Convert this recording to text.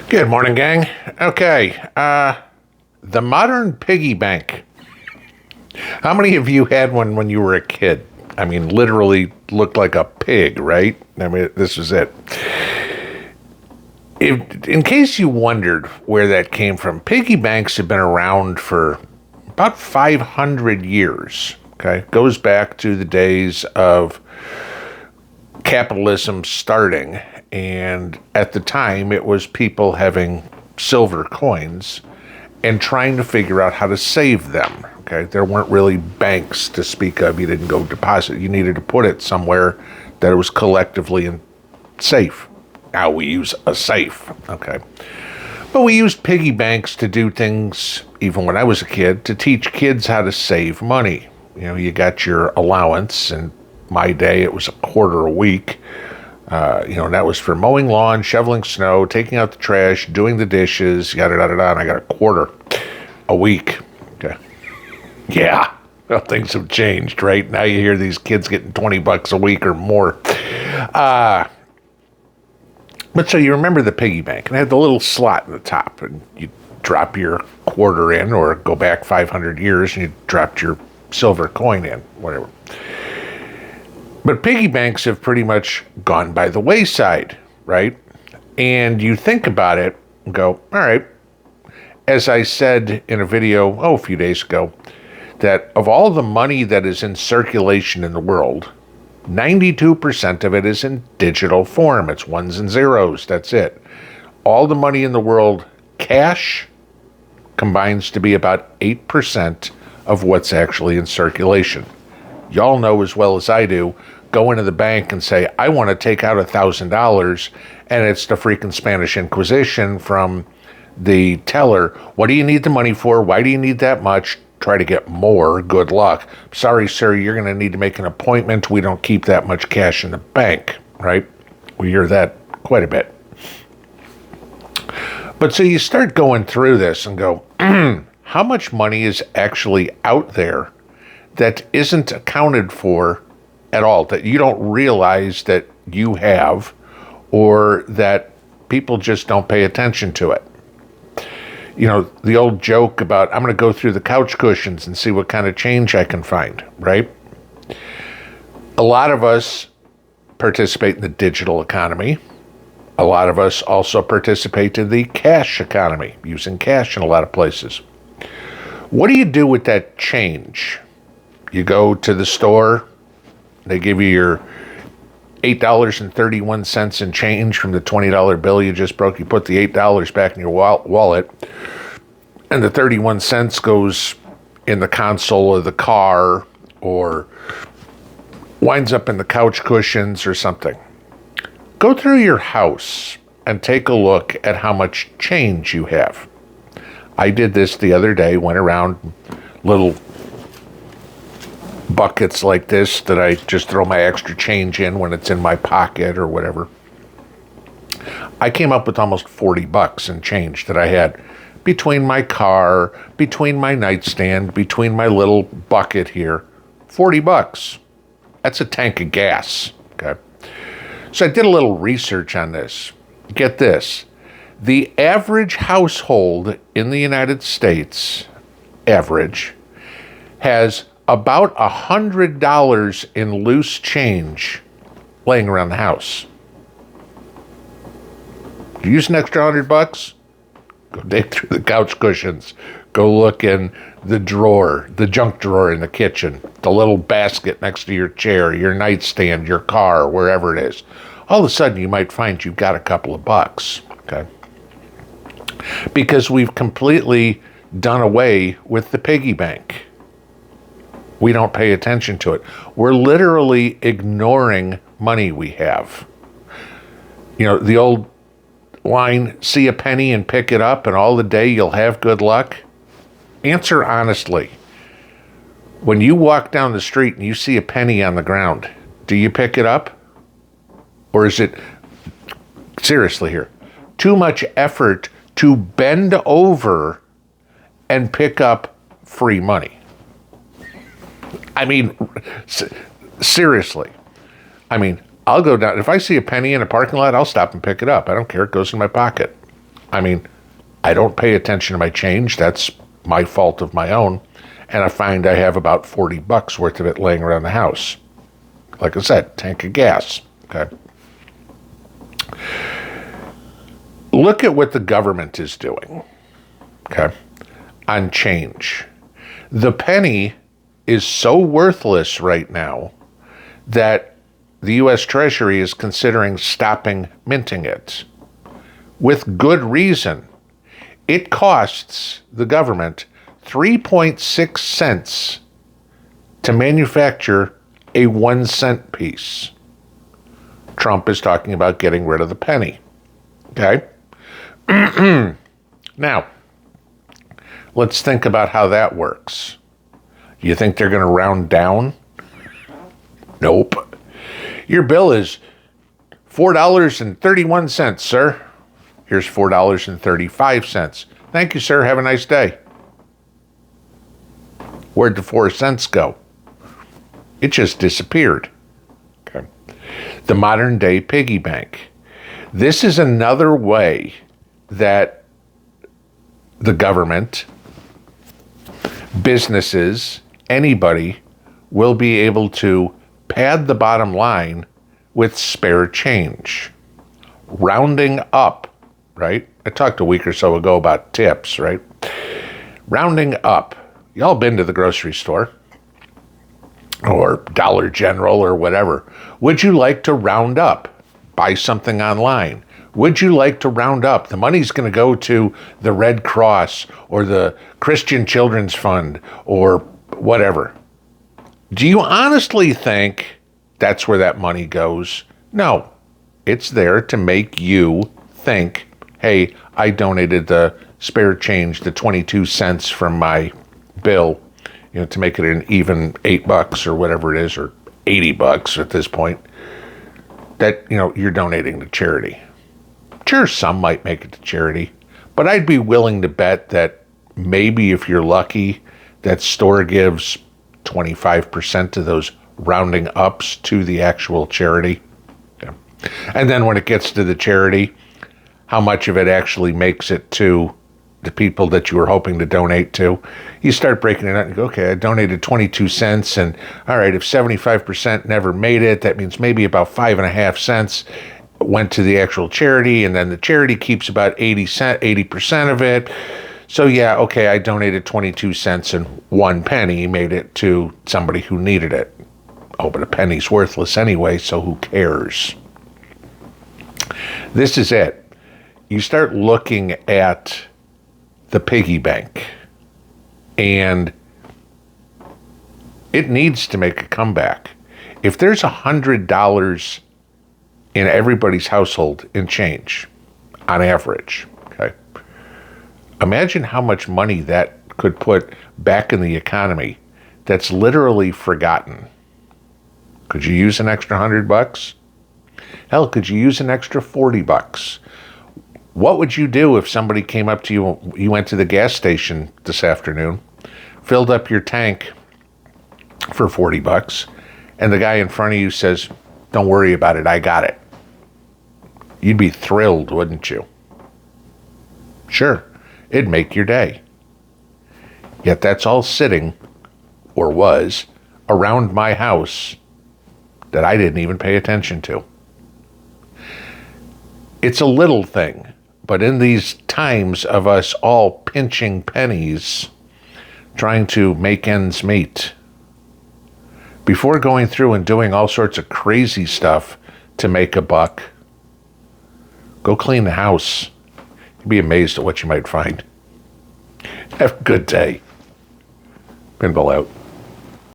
Good morning, gang. Okay, the modern piggy bank. How many of you had one when you were a kid? I mean, literally looked like a pig, right? I mean, this was it. In case you wondered where that came from, piggy banks have been around for about 500 years. Okay, goes back to the days of capitalism starting, and at the time it was people having silver coins and trying to figure out how to save them. Okay, there weren't really banks to speak of. You didn't go deposit. You needed to put it somewhere that it was collectively safe. Now we use a safe. Okay, but we used piggy banks to do things, even when I was a kid, to teach kids how to save money. You know, you got your allowance, and my day it was a quarter a week. That was for mowing lawn, shoveling snow, taking out the trash, doing the dishes, yada, yada, yada, and I got a quarter a week. Okay. Yeah. Well, things have changed, right? Now you hear these kids getting $20 a week or more. But so you remember the piggy bank, and it had the little slot in the top, and you drop your quarter in, or go back 500 years and you dropped your silver coin in, whatever. But piggy banks have pretty much gone by the wayside, right? And you think about it and go, all right, as I said in a video, a few days ago, that of all the money that is in circulation in the world, 92% of it is in digital form. It's ones and zeros, that's it. All the money in the world, cash, combines to be about 8% of what's actually in circulation. Y'all know as well as I do, go into the bank and say, I want to take out $1,000, and it's the freaking Spanish Inquisition from the teller. What do you need the money for? Why do you need that much? Try to get more. Good luck. Sorry, sir, you're going to need to make an appointment. We don't keep that much cash in the bank, right? We hear that quite a bit. But so you start going through this and go, how much money is actually out there that isn't accounted for at all, that you don't realize that you have, or that people just don't pay attention to it? You know, the old joke about, I'm going to go through the couch cushions and see what kind of change I can find, right? A lot of us participate in the digital economy. A lot of us also participate in the cash economy, using cash in a lot of places. What do you do with that change? You go to the store, they give you your $8.31 in change from the $20 bill you just broke. You put the $8 back in your wallet, and the 31 cents goes in the console of the car, or winds up in the couch cushions or something. Go through your house and take a look at how much change you have. I did this the other day, went around little buckets like this that I just throw my extra change in when it's in my pocket or whatever. I came up with almost $40 in change that I had between my car, between my nightstand, between my little bucket here. $40. That's a tank of gas, okay? So I did a little research on this. Get this. The average household in the United States, average, has about $100 in loose change laying around the house. You use an extra $100? Go dig through the couch cushions. Go look in the drawer, the junk drawer in the kitchen, the little basket next to your chair, your nightstand, your car, wherever it is. All of a sudden, you might find you've got a couple of bucks, okay? Because we've completely done away with the piggy bank. We don't pay attention to it. We're literally ignoring money we have. You know, the old line, see a penny and pick it up, and all the day you'll have good luck. Answer honestly. When you walk down the street and you see a penny on the ground, do you pick it up? Or is it, seriously here, too much effort to bend over and pick up free money? I mean, seriously. I mean, I'll go down. If I see a penny in a parking lot, I'll stop and pick it up. I don't care. It goes in my pocket. I mean, I don't pay attention to my change. That's my fault of my own. And I find I have about $40 worth of it laying around the house. Like I said, tank of gas. Okay. Look at what the government is doing. Okay. On change. The penny is so worthless right now that the U.S. Treasury is considering stopping minting it. With good reason. It costs the government 3.6 cents to manufacture a 1 cent piece. Trump is talking about getting rid of the penny. Okay? Now, let's think about how that works. You think they're going to round down? Nope. Your bill is $4.31, sir. Here's $4.35. Thank you, sir. Have a nice day. Where'd the 4 cents go? It just disappeared. Okay. The modern day piggy bank. This is another way that the government, businesses, anybody will be able to pad the bottom line with spare change. Rounding up, right? I talked a week or so ago about tips, right? Rounding up. Y'all been to the grocery store or Dollar General or whatever. Would you like to round up? Buy something online. Would you like to round up? The money's going to go to the Red Cross or the Christian Children's Fund or whatever. Do you honestly think that's where that money goes? No. It's there to make you think, hey, I donated the spare change, the 22 cents from my bill, to make it an even $8 or whatever it is, or $80 at this point, that, you're donating to charity. Sure, some might make it to charity, but I'd be willing to bet that maybe if you're lucky, that store gives 25% of those rounding ups to the actual charity. Yeah. And then when it gets to the charity, how much of it actually makes it to the people that you were hoping to donate to? You start breaking it out and go, okay, I donated 22 cents, and all right, if 75% never made it, that means maybe about 5.5 cents went to the actual charity, and then the charity keeps about 80% of it. So yeah, okay, I donated 22 cents and 1 penny made it to somebody who needed it. Oh, but a penny's worthless anyway, so who cares? This is it. You start looking at the piggy bank, and it needs to make a comeback. If there's $100 in everybody's household in change, on average, okay, imagine how much money that could put back in the economy that's literally forgotten. Could you use an extra $100? Hell, could you use an extra $40? What would you do if somebody came up to you, you went to the gas station this afternoon, filled up your tank for $40, and the guy in front of you says, don't worry about it, I got it. You'd be thrilled, wouldn't you? Sure, it'd make your day. Yet that's all sitting, or was, around my house that I didn't even pay attention to. It's a little thing, but in these times of us all pinching pennies, trying to make ends meet, before going through and doing all sorts of crazy stuff to make a buck, go clean the house. You'd be amazed at what you might find. Have a good day. Pinball out.